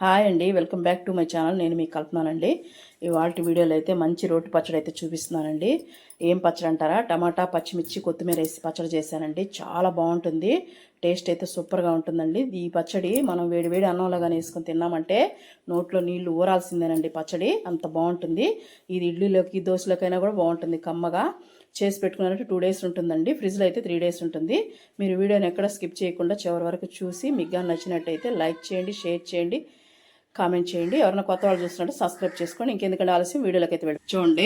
Hi అండి, welcome back to my channel. నేను మీకు కల్పనానండి. ఇవాళ వీడియోలో అయితే మంచి రోటి పచ్చడి అయితే చూపిస్తున్నానండి. ఏం పచ్చడి అంటారా, టమాటా పచ్చిమిర్చి కొత్తిమీర వేసి పచ్చడి చేశానండి. చాలా బాగుంటుంది, టేస్ట్ అయితే సూపర్గా ఉంటుందండి. ఈ పచ్చడి మనం వేడి అన్నంలో కానీ వేసుకొని తిన్నామంటే నోట్లో నీళ్లు ఊరాల్సిందేనండి. పచ్చడి అంత బాగుంటుంది. ఇది ఇడ్లీలోకి దోశలోకైనా కూడా బాగుంటుంది. కమ్మగా చేసి పెట్టుకున్నట్టు 2 days ఉంటుందండి. ఫ్రిడ్జ్లో అయితే 3 days ఉంటుంది. మీరు వీడియోని ఎక్కడ స్కిప్ చేయకుండా చివరి వరకు చూసి మీకు కానీ నచ్చినట్టయితే లైక్ చేయండి, షేర్ చేయండి, కామెంట్ చేయండి. ఎవరైనా కొత్త వాళ్ళు చూస్తున్నట్టు సబ్స్క్రైబ్ చేసుకోండి. ఇంకెందుకంటే ఆలస్యం వీడియోలోకి అయితే వెళ్ళి చూడండి.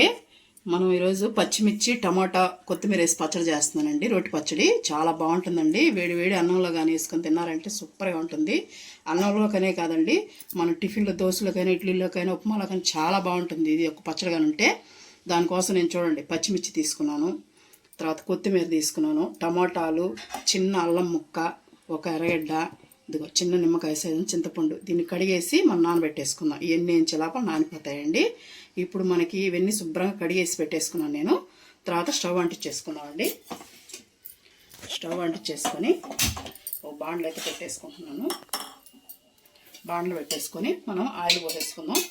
మనం ఈరోజు పచ్చిమిర్చి టమాటా కొత్తిమీర వేసి పచ్చడి చేస్తున్నానండి. రోటి పచ్చడి చాలా బాగుంటుందండి. వేడి అన్నంలో కానీ వేసుకొని తిన్నారంటే సూపర్గా ఉంటుంది. అన్నంలోకనే కాదండి, మన టిఫిన్లో దోశలోకైనా ఇడ్లీలోకైనా ఉప్మాలోకైనా చాలా బాగుంటుంది ఇది ఒక పచ్చడి కానీ ఉంటే. దానికోసం నేను చూడండి పచ్చిమిర్చి తీసుకున్నాను, తర్వాత కొత్తిమీర తీసుకున్నాను, టమాటాలు, చిన్న అల్లం ముక్క, ఒక ఎర్రగడ్డ, ఇదిగో చిన్న నిమ్మకాయ సైజు చింతపండు. దీన్ని కడిగేసి మనం నానబెట్టేసుకున్నాం. ఇవన్నీ లోపల నానిపోతాయండి. ఇప్పుడు మనకి ఇవన్నీ శుభ్రంగా కడిగేసి పెట్టేసుకున్నాను నేను. తర్వాత స్టవ్ అంటించేసుకున్నామండి. స్టవ్ అంటించేసుకొని ఓ బాండ్లు అయితే పెట్టేసుకుంటున్నాను. బాండ్లు పెట్టేసుకొని మనం ఆయిల్ పోసేసుకుందాం.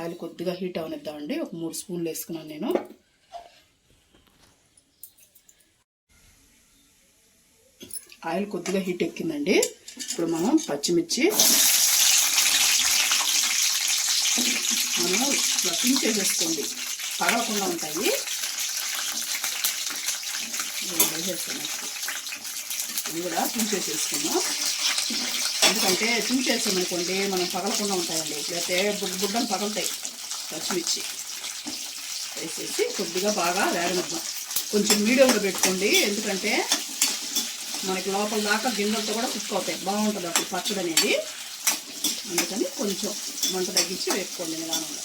ఆయిల్ కొద్దిగా హీట్ అవనిద్దామండి. ఒక 3 స్పూన్లు వేసుకున్నాను నేను. ఆయిల్ కొద్దిగా హీట్ ఎక్కిందండి. ఇప్పుడు మనం పచ్చిమిర్చి మనం ఇట్లా చేసేసుకోండి, పగలకుండా ఉంటాయి. ఇవి కూడా చేసేసుకున్నాం. ఎందుకంటే చేసామనుకోండి మనం పగలకుండా ఉంటాయండి. లేకపోతే బుడ్డను పగలుతాయి. పచ్చిమిర్చి వేసేసి కొద్దిగా బాగా వేగనిద్దాం. కొంచెం మీడియంలో పెట్టుకోండి, ఎందుకంటే మనకి లోపల దాకా గింజలతో కూడా కుక్ అవుతాయి. బాగుంటుంది అప్పుడు పచ్చడి అనేది. అందుకని కొంచెం మంట తగ్గించి వేసుకోండి నిదానంగా.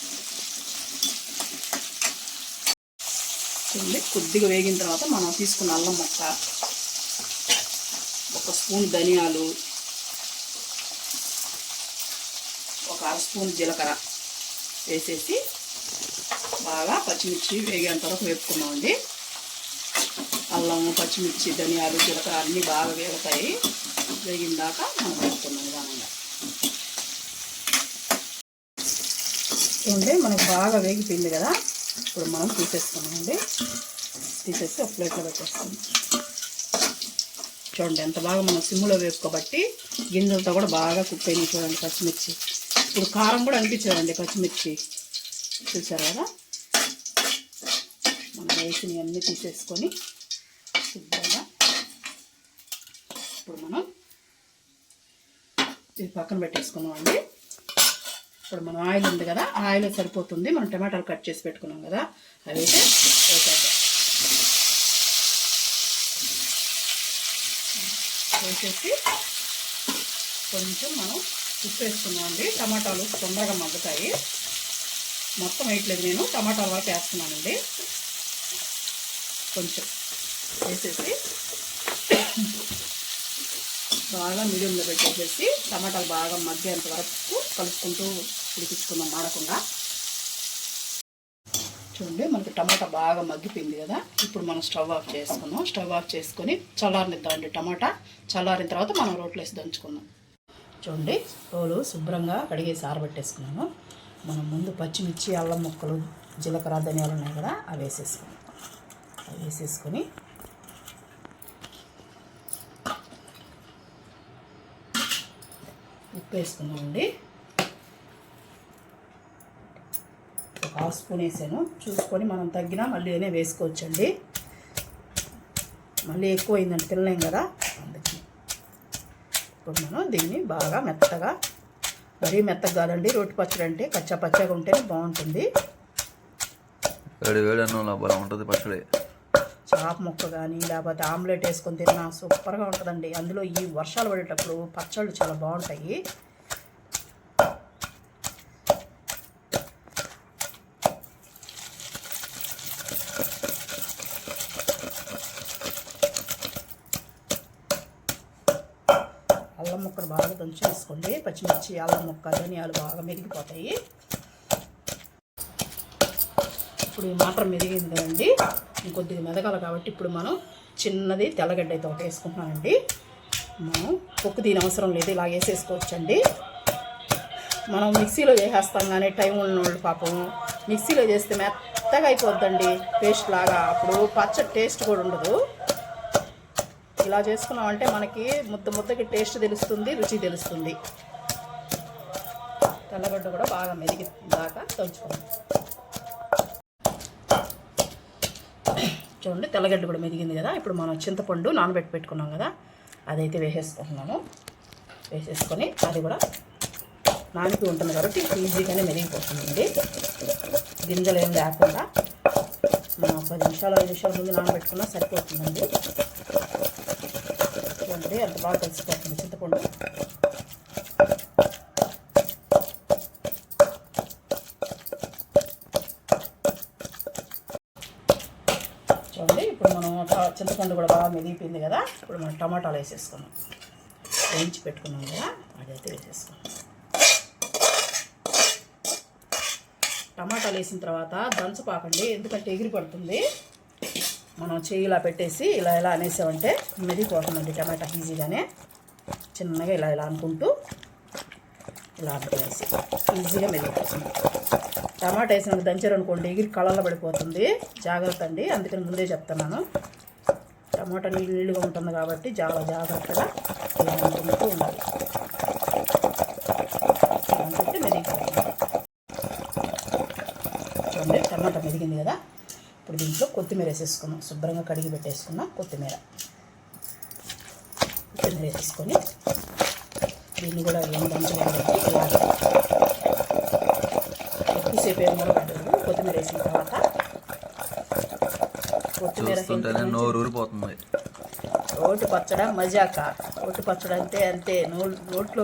చూడండి, కొద్దిగా వేగిన తర్వాత మనం తీసుకున్న అల్లం ముక్క, 1 స్పూన్ ధనియాలు, 1 అర స్పూన్ జీలకర్ర వేసేసి బాగా పచ్చిమిర్చి వేగేంత వరకు వేపుకున్నామండి. అల్లము, పచ్చిమిర్చి, ధనియాలు, జీలకర్ర అన్నీ బాగా వేగుతాయి. వేగిన దాకా మనం వేపుకున్నాం నిదానంగా. చూడండి, మనకు బాగా వేగిపోయింది కదా. ఇప్పుడు మనం తీసేసుకున్నామండి. తీసేసి ఒక ప్లేట్లో పెట్టేస్తాం. చూడండి ఎంత బాగా మనం సిమ్లో వేసుకోబట్టి గింజలతో కూడా బాగా కుక్ అయినాయి. చూడండి పచ్చిమిర్చి. ఇప్పుడు కారం కూడా అనిపించారండి పచ్చిమిర్చి, చూసారు కదా. మనం వేసినవి అన్నీ తీసేసుకొని శుభ్రంగా ఇప్పుడు మనం ఇది పక్కన పెట్టేసుకున్నామండి. ఇప్పుడు మనం ఆయిల్ ఉంది కదా, ఆయిల్ సరిపోతుంది. మనం టమాటాలు కట్ చేసి పెట్టుకున్నాం కదా, అవి అయితే వేసేద్దాం. వేసేసి కొంచెం మనం ఉప్పు వేసుకున్నామండి. టమాటాలు తొందరగా మగ్గుతాయి. మొత్తం వేయట్లేదు నేను, టమాటాల వరకు వేస్తున్నానండి. కొంచెం వేసేసి బాగా మీడియంలో పెట్టేసేసి టమాటాలు బాగా మగ్గేంత వరకు కలుపుకుంటూ ఉడికించుకుందాం మాడకుండా. చూడండి, మనకి టమాటా బాగా మగ్గిపోయింది కదా. ఇప్పుడు మనం స్టవ్ ఆఫ్ చేసుకుందాం. స్టవ్ ఆఫ్ చేసుకొని చల్లారనిద్దామండి. టమాటా చల్లారిన తర్వాత మనం రోట్లో వేసి దంచుకుందాం. చూడండి, రోలు శుభ్రంగా కడిగేసి ఆరబెట్టేసుకున్నాను. మనం ముందు పచ్చిమిర్చి, అల్లం ముక్కలు, జీలకర్ర, ధనియాలు ఉన్నాయి కదా, అవి వేసేసుకున్నాం. అవి వేసేసుకొని ఉప్పు వేసుకున్నామండి. 1 హాఫ్ స్పూన్ వేసాను. చూసుకొని మనం తగ్గినా మళ్ళీ అనే వేసుకోవచ్చండి. మళ్ళీ ఎక్కువ అయిందంటే తినలేం కదా, అందుకని. ఇప్పుడు మనం దీన్ని బాగా మెత్తగా, మరీ మెత్తగా కాదండి రోటి పచ్చడి అంటే, కచ్చా పచ్చగా ఉంటేనే బాగుంటుంది. వేడి అన్నంలో బాగా ఉంటుంది పచ్చడి. చాప ముక్క కానీ లేకపోతే ఆమ్లెట్ వేసుకొని తిన్నా సూపర్గా ఉంటుందండి. అందులో ఈ వర్షాలు పడేటప్పుడు పచ్చళ్ళు చాలా బాగుంటాయి. అల్లం ముక్కలు బాగా దంచి వేసుకోండి. పచ్చిమిర్చి, అల్లం ముక్క, ధనియాలు బాగా మెరిగిపోతాయి. ఇప్పుడు ఈ మాత్రం మెరిగింది కదండి. ఇంకొద్దిగా మెదగాలి కాబట్టి ఇప్పుడు మనం చిన్నది తెల్లగడ్డ అయితే ఒకటి వేసుకుంటున్నానండి. మనం పొక్కు దీని అవసరం లేదు, ఇలా వేసేసుకోవచ్చండి. మనం మిక్సీలో చేసేస్తాం కానీ టైం ఉన్నవాళ్ళు పాపం మిక్సీలో చేస్తే మెత్తగా అయిపోద్దండి పేస్ట్ లాగా, అప్పుడు పచ్చడి టేస్ట్ కూడా ఉండదు. ఇలా చేసుకున్నామంటే మనకి ముద్దకి టేస్ట్ తెలుస్తుంది, రుచి తెలుస్తుంది. తెల్లగడ్డ కూడా బాగా మెదిగి దాకా దంచుకోండి. చూడండి తెల్లగడ్డ కూడా మెదిగింది కదా. ఇప్పుడు మనం చింతపండు పెట్టుకున్నాం కదా, అదైతే వేసేసుకుంటున్నాము. వేసేసుకొని అది కూడా నానిపి ఉంటుంది కాబట్టి ఈజీగానే మెదిగిపోతుందండి. గింజలు ఏం లేకుండా మనం 10 నిమిషాలు 5 నిమిషాల ముందు నానబెట్టుకున్నా సరిపోతుందండి. చూడండి అంత బాగా కలిసిపోతుంది చింతపండు. చూడండి ఇప్పుడు మనం చింతపండు కూడా బాగా మెదిగిపోయింది కదా. ఇప్పుడు మనం టమాటాలు వేసేసుకున్నాం, వేయించి పెట్టుకున్నాం కదా, అదైతే వేసేసుకున్నాం. టమాటాలు వేసిన తర్వాత దంచపాకండి, ఎందుకంటే ఎగిరి పడుతుంది. మనం చేయి ఇలా పెట్టేసి ఇలా అనేసామంటే మెదిగిపోతుందండి టమాటా ఈజీగానే. చిన్నగా ఇలా అనుకుంటూ ఇలా వేసి ఈజీగా మెదిగిపోతుంది. టమాటా వేసినప్పుడు దంచారు అనుకోండి ఎగిరి కళ్ళల్లో పడిపోతుంది, జాగ్రత్త అండి. అందుకని ముందే చెప్తున్నాను. టమాటా నీళ్ళుగా ఉంటుంది కాబట్టి చాలా జాగ్రత్తగా ఇలా అనుకుంటూ ఉండాలి. అనుకుంటే మెదిగిపోతుంది. చూడండి టమాటా మెదిగింది కదా. ఇప్పుడు దీంట్లో కొత్తిమీర వేసేసుకున్నాం, శుభ్రంగా కడిగి పెట్టేసుకున్నాం. కొత్తిమీర వేసేసుకొని దీన్ని కూడా ఏం దంచలేదండి, ఎక్కువసేపు ఏం మూలపడ్డదు. కొత్తిమీర వేసిన తర్వాత కొత్తిమీర రోటి పచ్చడ మజాక. రోటి పచ్చడి అంటే అంతే, నోట్లో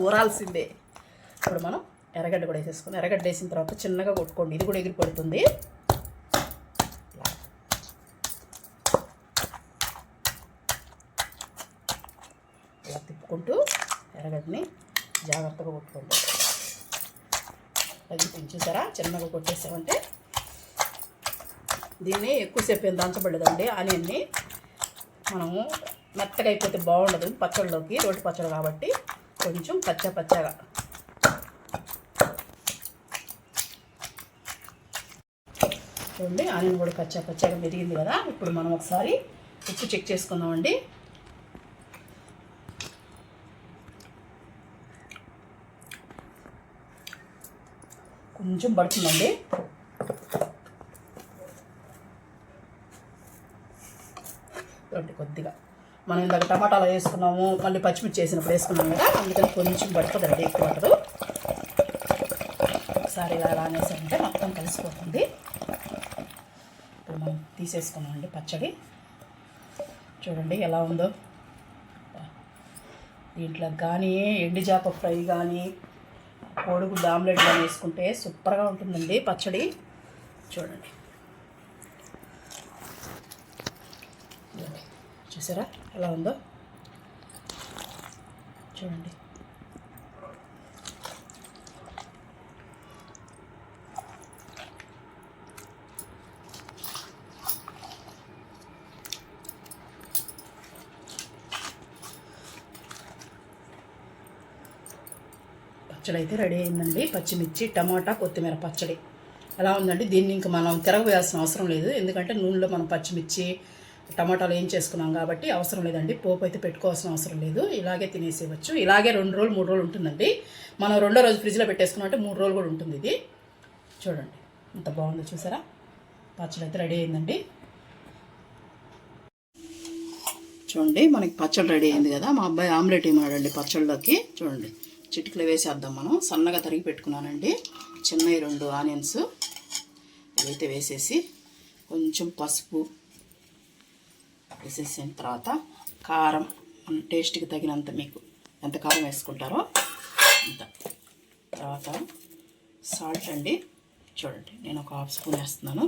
ఊరాల్సిందే. ఇప్పుడు మనం ఎర్రగడ్డ కూడా వేసేసుకుని ఎర్రగడ్డ వేసిన తర్వాత చిన్నగా కొట్టుకోండి, ఇది కూడా ఎగిరి పడుతుంది. ఇలా తిప్పుకుంటూ ఎర్రగడ్డని జాగ్రత్తగా కొట్టుకోండి. అది చూసారా చిన్నగా కొట్టేసామంటే. దీన్ని ఎక్కువసేపు ఏం దంచబడలేదండి. ఆనియన్ని మనము మెత్తగా అయిపోతే బాగుండదు పచ్చడిలోకి, రోటి పచ్చడి కాబట్టి కొంచెం పచ్చగా. చూడండి ఆనియన్ కూడా పచ్చగా మెరిగింది కదా. ఇప్పుడు మనం ఒకసారి ఉప్పు చెక్ చేసుకుందామండి. కొంచెం పడుతుందండి. కొద్దిగా మనం ఇందాక టమాటాలు వేసుకున్నాము, మళ్ళీ పచ్చిమిర్చి వేసినప్పుడు వేసుకున్నాం కదా, అందుకని కొంచెం పడుతుందండి, ఎక్కువ పట్టదు. ఒకసారి ఇలా అనేసంటే మొత్తం కలిసిపోతుంది. ఇప్పుడు మనం తీసేసుకున్నామండి పచ్చడి. చూడండి ఎలా ఉందో. దీంట్లో కానీ ఎండు చేప ఫ్రై కానీ కోడిగుడ్డు ఆమ్లెట్ కానీ వేసుకుంటే సూపర్గా ఉంటుందండి పచ్చడి. చూడండి చూసారా ఎలా ఉందో. చూడండి పచ్చడి అయితే రెడీ అయిందండి. పచ్చిమిర్చి టమాటా కొత్తిమీర పచ్చడి ఎలా ఉందండి. దీన్ని ఇంకా మనం తిరగవేయాల్సిన అవసరం లేదు, ఎందుకంటే నూనెలో మనం పచ్చిమిర్చి టమాటాలు ఏం చేసుకున్నాం కాబట్టి అవసరం లేదండి. పోపు అయితే పెట్టుకోవాల్సిన అవసరం లేదు, ఇలాగే తినేసేయచ్చు. ఇలాగే 2 రోజులు 3 రోజులు ఉంటుందండి. మనం 2వ రోజు ఫ్రిడ్జ్లో పెట్టేసుకున్నాం అంటే 3 రోజులు కూడా ఉంటుంది ఇది. చూడండి ఎంత బాగుందో చూసారా. పచ్చడి అయితే రెడీ అయిందండి. చూడండి మనకి పచ్చడి రెడీ అయింది కదా. మా అబ్బాయి ఆమ్లెట్ ఏమాడండి పచ్చడిలోకి. చూడండి చిటికలు వేసేద్దాం. మనం సన్నగా తరిగి పెట్టుకున్నానండి చిన్నవి 2 ఆనియన్స్ ఇవైతే వేసేసి కొంచెం పసుపు వేసేసిన తర్వాత కారం మన టేస్ట్కి తగినంత, మీకు ఎంత కారం వేసుకుంటారో అంత. తర్వాత సాల్ట్ అండి. చూడండి నేను ఒక 1/2 స్పూన్ వేస్తున్నాను.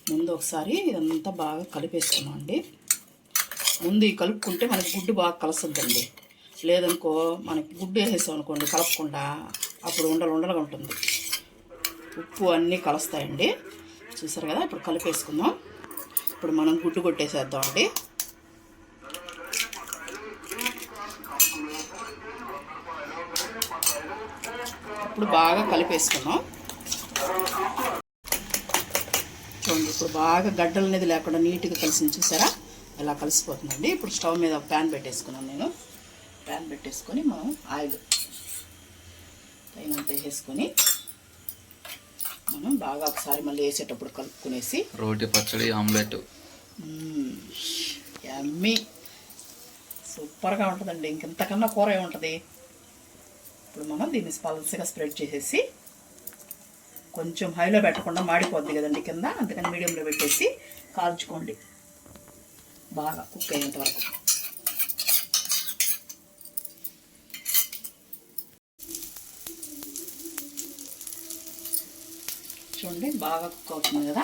ముందు ఒకసారి ఇదంతా బాగా కలిపేసుకున్నాం అండి. ముందు ఈ కలుపుకుంటే మనకి గుడ్డు బాగా కలసద్దండి. లేదనుకో మనకి గుడ్డు వేసేసాం అనుకోండి కలపకుండా, అప్పుడు ఉండలుగా ఉంటుంది. ఉప్పు అన్నీ కలుస్తాయండి. చూసారు కదా. ఇప్పుడు కలిపేసుకుందాం. ఇప్పుడు మనం గుడ్డు కొట్టేసేద్దామండి. ఇప్పుడు బాగా కలిపేసుకున్నాం. చూడండి ఇప్పుడు బాగా గడ్డలు అనేది లేకుండా నీట్గా కలిసి చూసారా, ఇలా కలిసిపోతుందండి. ఇప్పుడు స్టవ్ మీద ప్యాన్ పెట్టేసుకున్నాను నేను. ప్యాన్ పెట్టేసుకొని మనం ఆయిల్ తగినంత వేసేసుకొని మనం బాగా ఒకసారి మళ్ళీ వేసేటప్పుడు కలుపుకునేసి రోటి పచ్చడి ఆమ్లెట్ యమ్మీ సూపర్గా ఉంటుందండి. ఇంకెంతకన్నా కూర ఏముంటుంది. ఇప్పుడు మనం దీన్ని పల్సగా స్ప్రెడ్ చేసేసి కొంచెం హైలో పెట్టకుండా మాడిపోద్ది కదండి కింద, అందుకని మీడియంలో పెట్టేసి కాల్చుకోండి బాగా కుక్ అయ్యేంత వరకు. చూడండి బాగా కుక్ అవుతుంది కదా.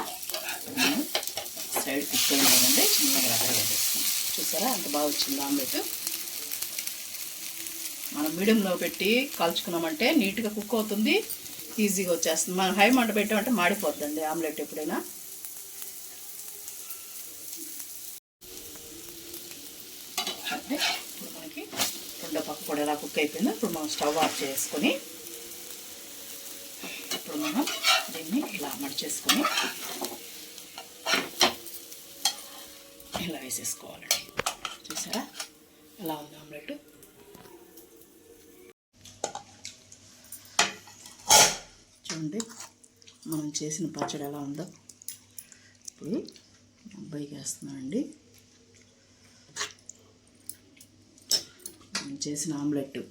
సైడ్ కుక్ అయింది కదండి, చిన్నగా రకరగా పెట్టేసుకుందాం. చూసారా ఎంత బాగా వచ్చింది ఆమ్లెట్. మనం మీడియంలో పెట్టి కాల్చుకున్నామంటే నీట్గా కుక్ అవుతుంది, ఈజీగా వచ్చేస్తుంది. మనం హై మంట పెట్టామంటే మాడిపోద్దండి ఆమ్లెట్ ఎప్పుడైనా. అంటే ఇప్పుడు మనకి రెండో పక్క కూడా ఎలా కుక్ అయిపోయిందో ఇప్పుడు మనం స్టవ్ ఆఫ్ చేసుకొని ఇప్పుడు మనం దీన్ని ఇలా మడిచేసుకొని ఇలా వేసేసుకోవాలండి. చూసారా ఎలా ఉంది ఆమ్లెట్. చూడండి మనం చేసిన పచ్చడి ఎలా ఉందో. ఇప్పుడు అబ్బాయికి వేస్తున్నానండి. మనం చేసిన ఆమ్లెట్,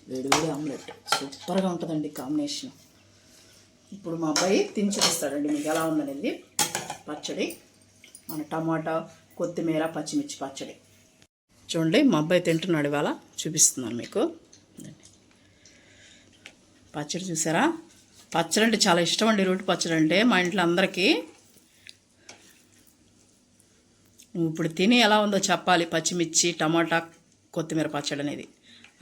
వేడివేడి ఆమ్లెట్ సూపర్గా ఉంటుందండి కాంబినేషన్. ఇప్పుడు మా అబ్బాయి తిని చూపిస్తాడండి మీకు ఎలా ఉందనేది పచ్చడి. మన టమాటా, కొత్తిమీర, పచ్చిమిర్చి పచ్చడి. చూడండి మా అబ్బాయి తింటున్నాడు, ఇవాళ చూపిస్తున్నాను మీకు. పచ్చడి చూసారా, పచ్చడి అంటే చాలా ఇష్టం అండి. రోటి పచ్చడి అంటే మా ఇంట్లో అందరికీ. ఇప్పుడు తిని ఎలా ఉందో చెప్పాలి. పచ్చిమిర్చి, టమాటా, కొత్తిమీర పచ్చడి అనేది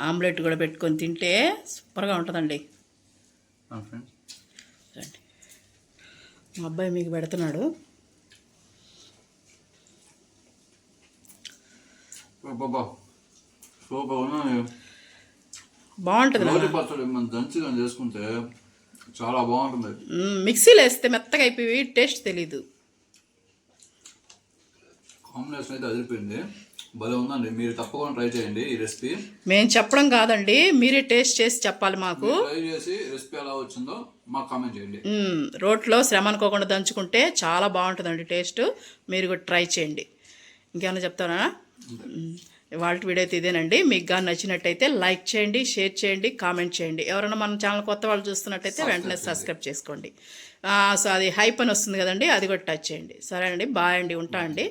ఆమ్లెట్ కూడా పెట్టుకొని తింటే సూపర్గా ఉంటుందండి. రండి మా అబ్బాయి మీకు పెడుతున్నాడు. బాగుంటుంది చేసుకుంటే చాలా బాగుంటుంది. మిక్సీలో వేస్తే మెత్తగా అయిపోయి టేస్ట్ తెలీదు. కాంబినేషన్ అయితే అదిరిపోయింది, భలే ఉందండి. మీరు తప్పకుండా ట్రై చేయండి ఈ రెసిపీ. మేము చెప్పడం కాదండి, మీరే టేస్ట్ చేసి చెప్పాలి మాకు. ట్రై చేసి రెసిపీ ఎలా వచ్చిందో మాకు కామెంట్ చేయండి. రోట్లో శ్రమ అనుకోకుండా దంచుకుంటే చాలా బాగుంటుందండి టేస్ట్. మీరు కూడా ట్రై చేయండి. ఇంకేమైనా చెప్తారా? వాళ్ళ వీడియో అయితే ఇదేనండి. మీకు కానీ నచ్చినట్టయితే లైక్ చేయండి, షేర్ చేయండి, కామెంట్ చేయండి. ఎవరైనా మన ఛానల్ కొత్త వాళ్ళు చూస్తున్నట్టయితే వెంటనే సబ్స్క్రైబ్ చేసుకోండి. సో అది హైప్ అని వస్తుంది కదండి, అది కూడా టచ్ చేయండి. సరే అండి, బాయ్ అండి, ఉంటా అండి.